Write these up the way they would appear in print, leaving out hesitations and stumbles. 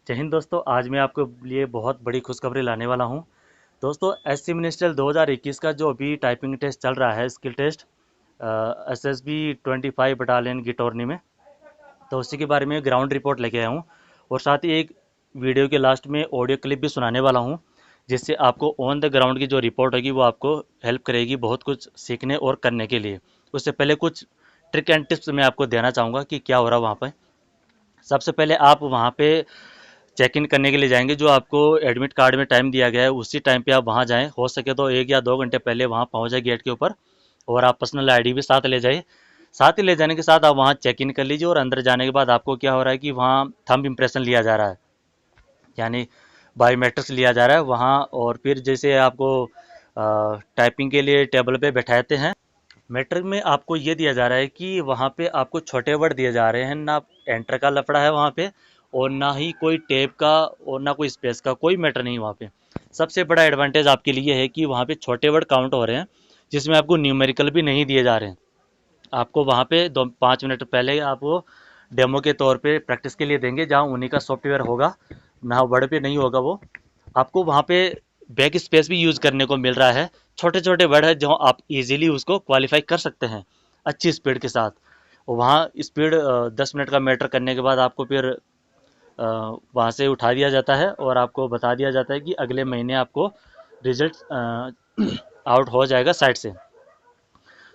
जय हिंद दोस्तों। आज मैं आपके लिए बहुत बड़ी खुशखबरी लाने वाला हूं। दोस्तों, एससी मिनिस्ट्रियल 2021 का जो अभी टाइपिंग टेस्ट चल रहा है, स्किल टेस्ट, एसएसबी 25 बटालियन गिटोरनी में, तो उसी के बारे में ग्राउंड रिपोर्ट लेके आया हूँ। और साथ ही एक वीडियो के लास्ट में ऑडियो क्लिप भी सुनाने वाला हूँ, जिससे आपको ऑन द ग्राउंड की जो रिपोर्ट होगी वो आपको हेल्प करेगी बहुत कुछ सीखने और करने के लिए। उससे पहले कुछ ट्रिक एंड टिप्स मैं आपको देना चाहूँगा कि क्या हो रहा है वहाँ पर। सबसे पहले आप वहाँ पे चेक इन करने के लिए जाएंगे। जो आपको एडमिट कार्ड में टाइम दिया गया है उसी टाइम पे आप वहाँ जाएं। हो सके तो 1 या 2 घंटे पहले वहाँ पहुँच जाए गेट के ऊपर। और आप पर्सनल आईडी भी साथ ले जाइए। साथ ही ले जाने के साथ आप वहाँ चेक इन कर लीजिए। और अंदर जाने के बाद आपको क्या हो रहा है कि वहाँ थंब इम्प्रेशन लिया जा रहा है, यानी बायोमेट्रिक्स लिया जा रहा है वहाँ। और फिर जैसे आपको टाइपिंग के लिए टेबल पे बैठाते हैं, मैट्रिक में आपको ये दिया जा रहा है कि वहाँ पे आपको छोटे वर्ड दिए जा रहे हैं। ना एंटर का लफड़ा है वहाँ पे, और ना ही कोई टेप का, और ना कोई स्पेस का, कोई मैटर नहीं वहाँ पे। सबसे बड़ा एडवांटेज आपके लिए है कि वहाँ पे छोटे वर्ड काउंट हो रहे हैं, जिसमें आपको न्यूमेरिकल भी नहीं दिए जा रहे हैं। आपको वहाँ पे 2-5 मिनट पहले आपको डेमो के तौर पे प्रैक्टिस के लिए देंगे, जहाँ उन्हीं का सॉफ्टवेयर होगा, ना वर्ड पे नहीं होगा वो। आपको वहाँ पे बैक स्पेस भी यूज़ करने को मिल रहा है। छोटे छोटे वर्ड है जो आप इजीली उसको क्वालिफाई कर सकते हैं अच्छी स्पीड के साथ। और वहाँ स्पीड 10 मिनट का मैटर करने के बाद आपको फिर वहाँ से उठा दिया जाता है और आपको बता दिया जाता है कि अगले महीने आपको रिजल्ट आउट हो जाएगा साइट से।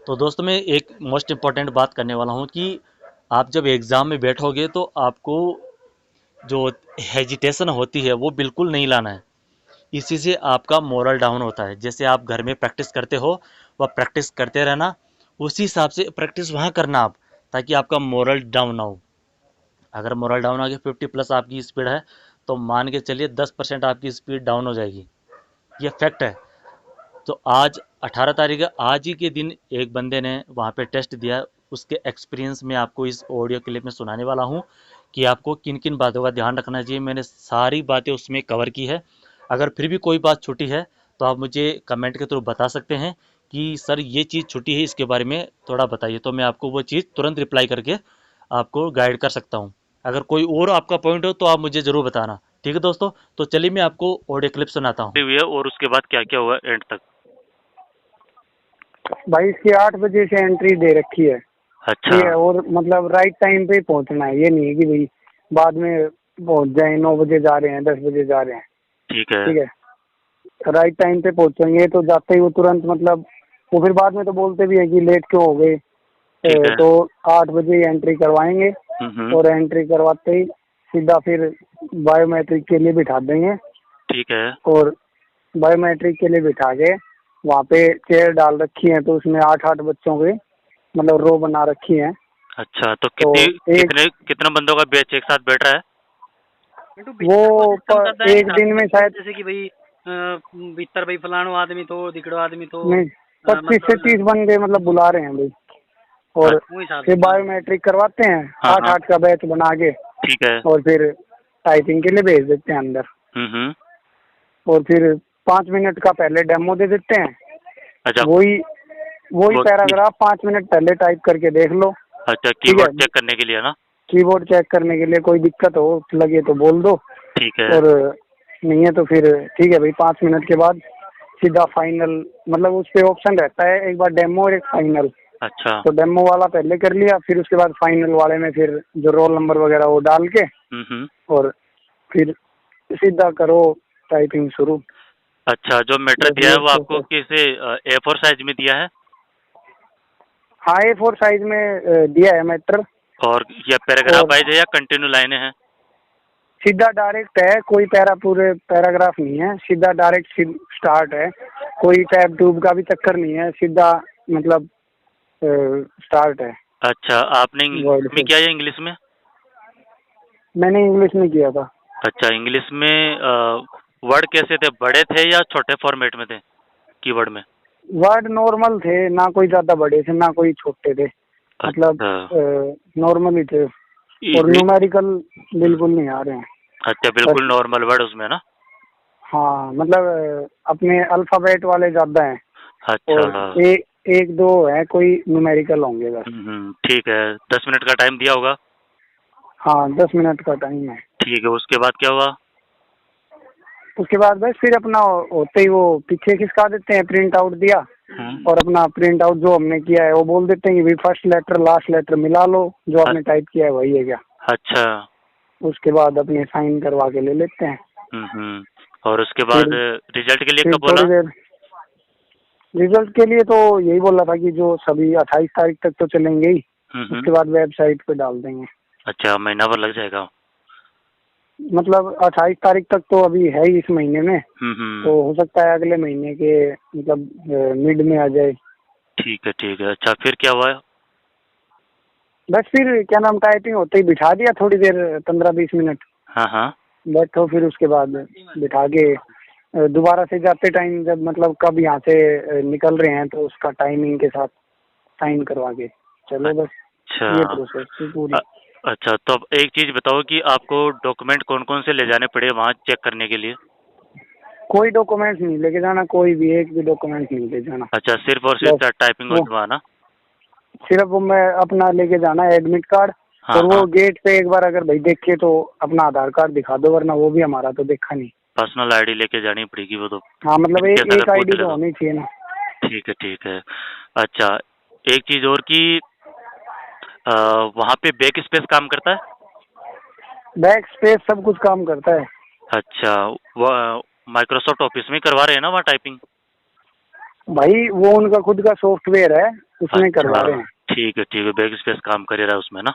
तो दोस्तों, मैं एक मोस्ट इम्पॉर्टेंट बात करने वाला हूँ कि आप जब एग्ज़ाम में बैठोगे तो आपको जो हेजिटेशन होती है वो बिल्कुल नहीं लाना है। इसी से आपका मोरल डाउन होता है। जैसे आप घर में प्रैक्टिस करते हो, वह प्रैक्टिस करते रहना, उसी हिसाब से प्रैक्टिस वहाँ करना आप, ताकि आपका मोरल डाउन ना हो। अगर मोरल डाउन आ गया, 50+ आपकी स्पीड है, तो मान के चलिए 10% आपकी स्पीड डाउन हो जाएगी। ये फैक्ट है। तो आज 18 तारीख है, आज ही के दिन एक बंदे ने वहाँ पे टेस्ट दिया। उसके एक्सपीरियंस में आपको इस ऑडियो क्लिप में सुनाने वाला हूँ कि आपको किन किन बातों का ध्यान रखना चाहिए। मैंने सारी बातें उसमें कवर की है। अगर फिर भी कोई बात छूटी है तो आप मुझे कमेंट के थ्रू बता सकते हैं कि सर ये चीज़ छूटी है, इसके बारे में थोड़ा बताइए, तो मैं आपको वो चीज़ तुरंत रिप्लाई करके आपको गाइड कर सकता हूँ। अगर कोई और आपका पॉइंट हो तो आप मुझे ज़रूर बताना। ठीक है दोस्तों, तो चलिए मैं आपको ऑडियो क्लिप सुनाता हूँ हुई है और उसके बाद क्या क्या हुआ एंड तक। भाई इसकी 8 बजे से एंट्री दे रखी है। अच्छा। ठीक है, और मतलब राइट टाइम पे पहुंचना है। ये नहीं है कि भाई बाद में पहुंच जाए, 9 बजे जा रहे हैं, 10 बजे जा रहे हैं। ठीक है। ठीक है, राइट टाइम पे पहुंचेंगे तो जाते ही वो तुरंत मतलब वो फिर बाद में तो बोलते भी है कि लेट क्यों हो गए। ठीक है। तो 8 बजे एंट्री करवाएंगे और एंट्री करवाते ही सीधा फिर बायोमेट्रिक के लिए बिठा देंगे। ठीक है। और बायोमेट्रिक के लिए बिठा के वहाँ पे चेयर डाल रखी है, तो उसमें 8-8 बच्चों के मतलब रो बना रखी है। अच्छा, तो तो एक कितने बंदों का बैच एक साथ बैठ रहा है? एक दिन में शायद जैसे कि भाई भीतर भाई फलानो आदमी तो दिकड़ो आदमी तो नहीं 25 से 30 बंदे मतलब बुला रहे हैं भाई। और फिर बायोमेट्रिक करवाते हैं, हाँ, 8-8 का बैच बना के। ठीक है। और फिर टाइपिंग के लिए भेज देते हैं अंदर। और फिर 5 मिनट का पहले डेमो दे देते हैं। अच्छा। वही पैराग्राफ 5 मिनट पहले टाइप करके देख लो। अच्छा, कीबोर्ड चेक करने के लिए ना? कीबोर्ड चेक करने के लिए कोई दिक्कत हो लगे तो बोल दो। ठीक है। और नहीं है तो फिर ठीक है भाई, 5 मिनट के बाद सीधा फाइनल, मतलब उस पे ऑप्शन रहता है एक बार डेमो और एक फाइनल। अच्छा। तो डेमो वाला पहले कर लिया, फिर उसके बाद फाइनल वाले में फिर जो रोल नंबर वगैरह वो डाल के और फिर सीधा करो टाइपिंग शुरू। अच्छा, जो मैटर दिया है वो आपको किसे A4 साइज में दिया है? हाँ, A4 साइज में दिया है मैटर। और या पैराग्राफ वाइज है या कंटिन्यू लाइनें हैं? सीधा डायरेक्ट है, कोई पूरे पैराग्राफ नहीं है, सीधा डायरेक्ट स्टार्ट है। कोई टैब ट्यूब का भी चक्कर नहीं है, सीधा मतलब स्टार्ट है। अच्छा, आपने इंग्लिश में किया या इंग्लिश में? मैंने इंग्लिश में किया था। अच्छा, इंग्लिश में वर्ड कैसे थे, बड़े थे या छोटे फॉर्मेट में थे कीवर्ड में? वर्ड नॉर्मल थे, ना कोई ज्यादा बड़े थे ना कोई छोटे थे। मतलब नॉर्मल ही थे। और न्यूमेरिकल बिल्कुल नहीं आ रहे हैं। अच्छा, बिल्कुल नॉर्मल वर्ड उसमें ना? हाँ, मतलब अपने अल्फाबेट वाले ज्यादा हैं। अच्छा। और एक दो है कोई न्यूमेरिकल होंगे बस। ठीक है। 10 मिनट का टाइम दिया होगा? हाँ 10 मिनट का टाइम है। ठीक है, उसके बाद क्या हुआ? उसके बाद बस फिर अपना होते ही वो पीछे खिसका देते हैं, प्रिंट आउट दिया और अपना प्रिंट आउट जो हमने किया है वो बोल देते हैं कि भाई फर्स्ट लेटर लास्ट लेटर मिला लो, जो आपने टाइप किया है वही है क्या। अच्छा। उसके बाद अपने साइन करवा के ले लेते हैं। और उसके बाद रिजल्ट के लिए फिर कब बोला? थोड़ी देर रिजल्ट के लिए तो यही बोला था कि जो सभी 28 तारीख तक तो चलेंगे ही, उसके बाद वेबसाइट पे डाल देंगे। अच्छा, महीना भर लग जाएगा? मतलब 28 तारीख तक तो अभी है ही इस महीने में, तो हो सकता है अगले महीने के मतलब मिड में आ जाए। ठीक है, ठीक है। अच्छा, फिर क्या हुआ? बस फिर क्या नाम, टाइपिंग होते ही बिठा दिया थोड़ी देर, 15-20 मिनट हाँ हाँ। बैठो। फिर उसके बाद बिठा के दोबारा से जाते टाइम जब मतलब कब यहाँ से निकल रहे हैं तो उसका टाइमिंग के साथ साइन करवा के चलो बस। अच्छा। ये प्रोसेस थी पूरी। अच्छा, तो अब एक चीज बताओ कि आपको डॉक्यूमेंट कौन कौन से ले जाने पड़े वहाँ चेक करने के लिए? कोई डॉक्यूमेंट्स नहीं लेके जाना, कोई भी एक भी डॉक्यूमेंट नहीं ले जाना। अच्छा, सिर्फ और सिर्फ टाइपिंग वो हुआ ना? सिर्फ वो मैं अपना लेके जाना है एडमिट कार्ड। हाँ और वो हाँ। गेट पे एक बार अगर भाई देखे तो अपना आधार कार्ड दिखा दो, वरना वो भी हमारा तो देखा नहीं। पर्सनल आईडी लेके जानी पड़ेगी वो तो। हाँ मतलब इनकेस एक अगर पूछ आईडी ले तो तो। होनी चाहिए ना। ठीक है, ठीक है। अच्छा, एक चीज और कि वहाँ पे बैक स्पेस काम करता है? बैक स्पेस सब कुछ काम करता है। अच्छा, वो माइक्रोसॉफ्ट ऑफिस में करवा रहे हैं ना वहाँ टाइपिंग? भाई वो उनका खुद का सॉफ्टवेयर है, उसमें करवा रहे अच्छा, हैं। ठीक है, ठीक है। बैक स्पेस काम कर रहा है उसमें ना?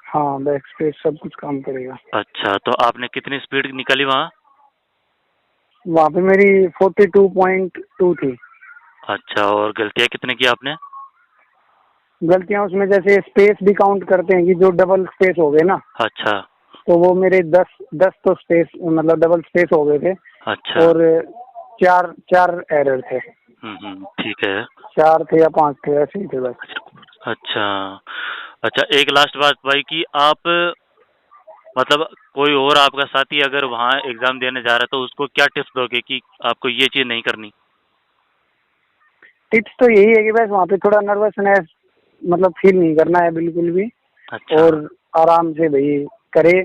हाँ बैक स्पेस सब कुछ काम करेगा। अच्छा, तो आपने कितनी स्पीड निकाली वहाँ? वहाँ पे मेरी 42.2 थी। अच्छा, और गलतियाँ कितने की आपने? गलतियाँ उसमें जैसे स्पेस भी काउंट करते हैं कि जो डबल स्पेस हो गए ना, अच्छा। तो वो मेरे 10 तो स्पेस मतलब डबल स्पेस हो गए थे। अच्छा। और चार चार एरर थे। ठीक है। 4 थे या 5 थे, ऐसे ही थे बस। अच्छा। अच्छा, एक लास्ट बात भाई कि आप मतलब कोई और आपका साथी अगर वहाँ एग्जाम देने जा रहा है तो उसको क्या टिप्स दोगे कि आपको ये चीज नहीं करनी? टिप्स तो यही है कि बस वहाँ पे थोड़ा नर्वसनेस मतलब फील नहीं करना है बिल्कुल भी। अच्छा। और आराम से भाई करे,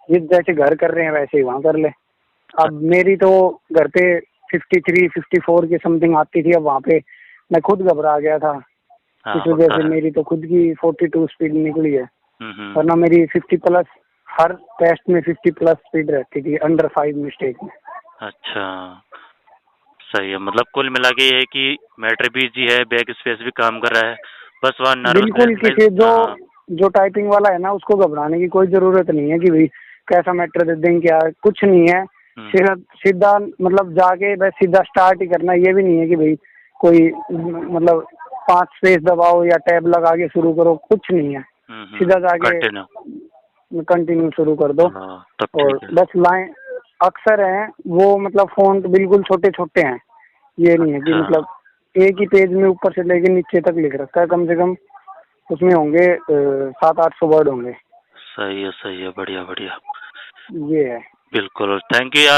जिस जैसे घर कर रहे हैं वैसे ही वहाँ कर ले। अब मेरी तो घर पे 53-54 की समथिंग आती थी, अब वहाँ पे मैं खुद घबरा गया था। हाँ, इस वजह से मेरी तो खुद की 42 स्पीड निकली है, वरना मेरी 50 प्लस हर टेस्ट में 50 प्लस स्पीड रहती थी अंडर 5 मिस्टेक में। अच्छा, सही है। मतलब कुल मिला के ये है कि मैटर भी इजी है, बैक स्पेस भी काम कर रहा है, बस वहाँ नर्वसनेस बिल्कुल में। किसी हाँ। जो टाइपिंग वाला है ना उसको घबराने की कोई जरूरत नहीं है कि भाई कैसा मैटर दे देंगे, क्या कुछ नहीं है। सीधा मतलब जाके बस सीधा स्टार्ट ही करना। ये भी नहीं है कि भाई कोई मतलब 5 स्पेस दबाओ या टैब लगा के शुरू करो, कुछ नहीं है। सीधा जाके कंटिन्यू शुरू कर दो। और बस लाइन अक्सर है वो मतलब फ़ॉन्ट बिल्कुल छोटे छोटे हैं। ये नहीं है कि मतलब एक ही पेज में ऊपर से लेके नीचे तक लिख रखा है, कम से कम उसमें होंगे 700-800 वर्ड होंगे। सही है, सही है। बढ़िया बढ़िया। ये है। बिल्कुल, थैंक यू यार।